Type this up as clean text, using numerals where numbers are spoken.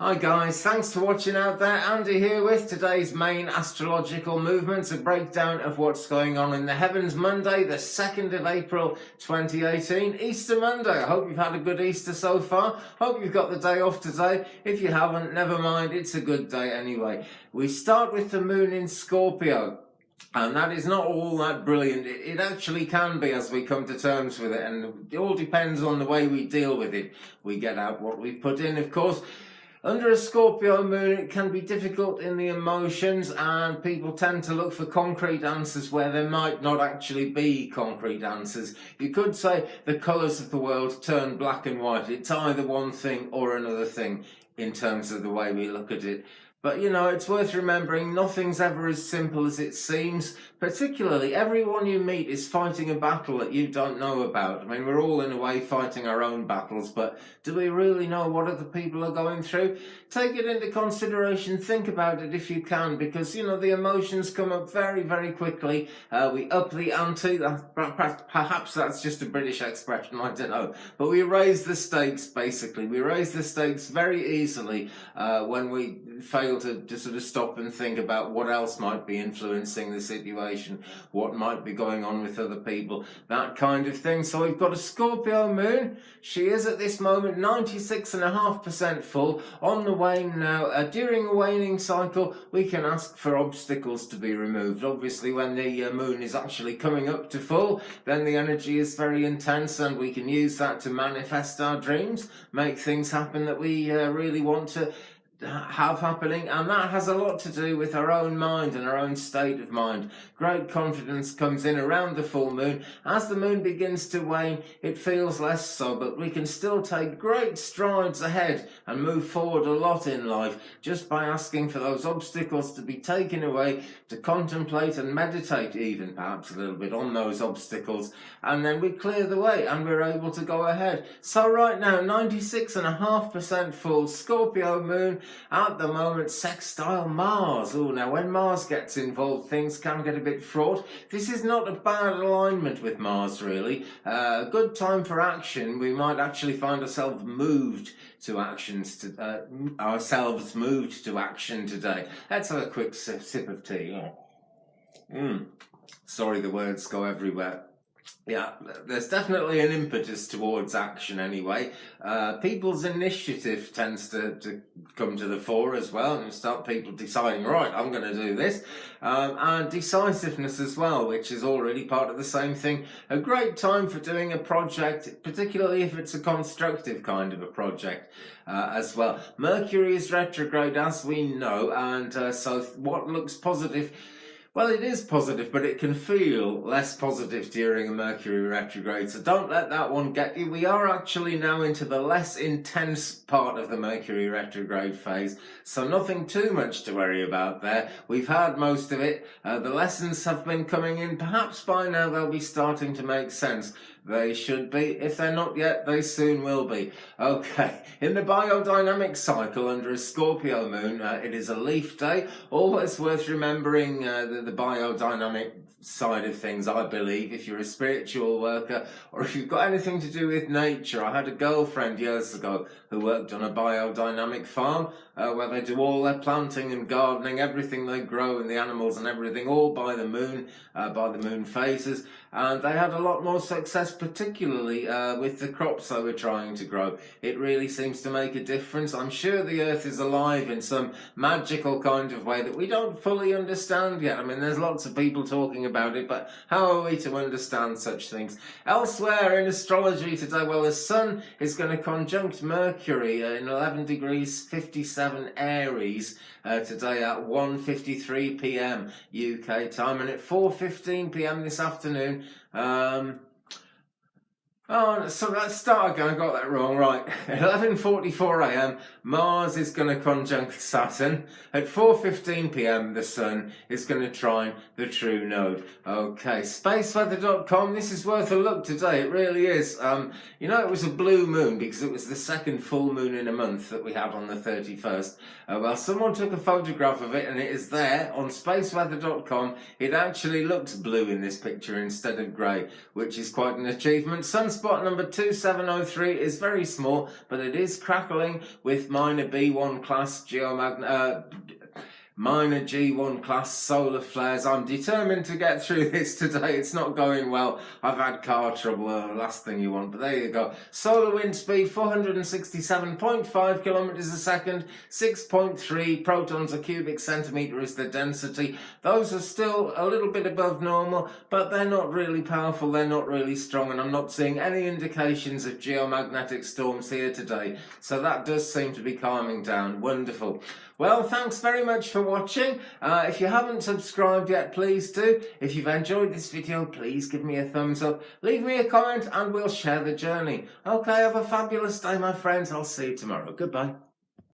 Hi guys, thanks for watching out there. Andy here with today's main astrological movements, a breakdown of what's going on in the heavens. Monday, the 2nd of April 2018, Easter Monday. I hope you've had a good Easter so far. Hope you've got the day off today. If you haven't, never mind, it's a good day anyway. We start with the moon in Scorpio. And that is not all that brilliant. It actually can be as we come to terms with it. And it all depends on the way we deal with it. We get out what we put in, of course. Under a Scorpio moon, it can be difficult in the emotions, and people tend to look for concrete answers where there might not actually be concrete answers. You could say the colours of the world turn black and white. It's either one thing or another thing in terms of the way we look at it. But, you know, it's worth remembering nothing's ever as simple as it seems. Particularly, everyone you meet is fighting a battle that you don't know about. I mean, we're all in a way fighting our own battles, but do we really know what other people are going through? Take it into consideration, think about it if you can, because, you know, the emotions come up very, very quickly. We up the ante, perhaps that's just a British expression, I don't know. But we raise the stakes, basically. We raise the stakes very easily when we fail to sort of stop and think about what else might be influencing the situation, what might be going on with other people, that kind of thing. So we've got a Scorpio moon. She is at this moment 96.5% full, on the wane now. During a waning cycle, we can ask for obstacles to be removed. Obviously, when the moon is actually coming up to full, then the energy is very intense, and we can use that to manifest our dreams, make things happen that we really want to have happening, and that has a lot to do with our own mind and our own state of mind. Great confidence comes in around the full moon. As the moon begins to wane, it feels less so, but we can still take great strides ahead and move forward a lot in life just by asking for those obstacles to be taken away, to contemplate and meditate even perhaps a little bit on those obstacles, and then we clear the way and we're able to go ahead. So right now, 96.5% full, Scorpio moon. At the moment, sextile Mars. Oh, now when Mars gets involved, things can get a bit fraught. This is not a bad alignment with Mars, really. A good time for action. We might actually find ourselves moved to action today. Let's have a quick sip of tea. Sorry, the words go everywhere. Yeah, there's definitely an impetus towards action anyway. People's initiative tends to come to the fore as well, and start people deciding, right, I'm going to do this. And decisiveness as well, which is already part of the same thing. A great time for doing a project, particularly if it's a constructive kind of a project as well. Mercury is retrograde, as we know, and so what looks positive, well, it is positive, but it can feel less positive during a Mercury retrograde, so don't let that one get you. We are actually now into the less intense part of the Mercury retrograde phase, so nothing too much to worry about there. We've had most of it. The lessons have been coming in. Perhaps by now they'll be starting to make sense. They should be. If they're not yet, they soon will be. Okay, in the biodynamic cycle under a Scorpio moon, it is a leaf day. Always worth remembering the biodynamic side of things, I believe, if you're a spiritual worker or if you've got anything to do with nature. I had a girlfriend years ago who worked on a biodynamic farm where they do all their planting and gardening, everything they grow and the animals and everything, all by the moon phases. And they had a lot more success, particularly with the crops they were trying to grow. It really seems to make a difference. I'm sure the earth is alive in some magical kind of way that we don't fully understand yet. I mean, there's lots of people talking about it, but how are we to understand such things? Elsewhere in astrology today, well, the sun is going to conjunct Mercury in 11 degrees 57 Aries today at 1:53 p.m. UK time, and at 4:15 p.m. this afternoon. So let's start again. I got that wrong. Right, 11:44 a.m. Mars is going to conjunct Saturn. At 4:15 p.m. the Sun is going to trine the true node. Okay, spaceweather.com. This is worth a look today. It really is. You know, it was a blue moon because it was the second full moon in a month that we had on the 31st. Well, someone took a photograph of it, and it is there on spaceweather.com. It actually looks blue in this picture instead of grey, which is quite an achievement. Sunspot Sunspot number 2703 is very small, but it is crackling with minor B1 class minor G1 class solar flares. I'm determined to get through this today. It's not going well. I've had car trouble, last thing you want, but there you go. Solar wind speed 467.5 kilometers a second, 6.3 protons a cubic centimeter is the density. Those are still a little bit above normal, but they're not really powerful, they're not really strong, and I'm not seeing any indications of geomagnetic storms here today. So that does seem to be calming down. Wonderful. Well, thanks very much for watching. If you haven't subscribed yet, please do. If you've enjoyed this video, please give me a thumbs up, leave me a comment, and we'll share the journey. Okay, have a fabulous day, my friends. I'll see you tomorrow. Goodbye.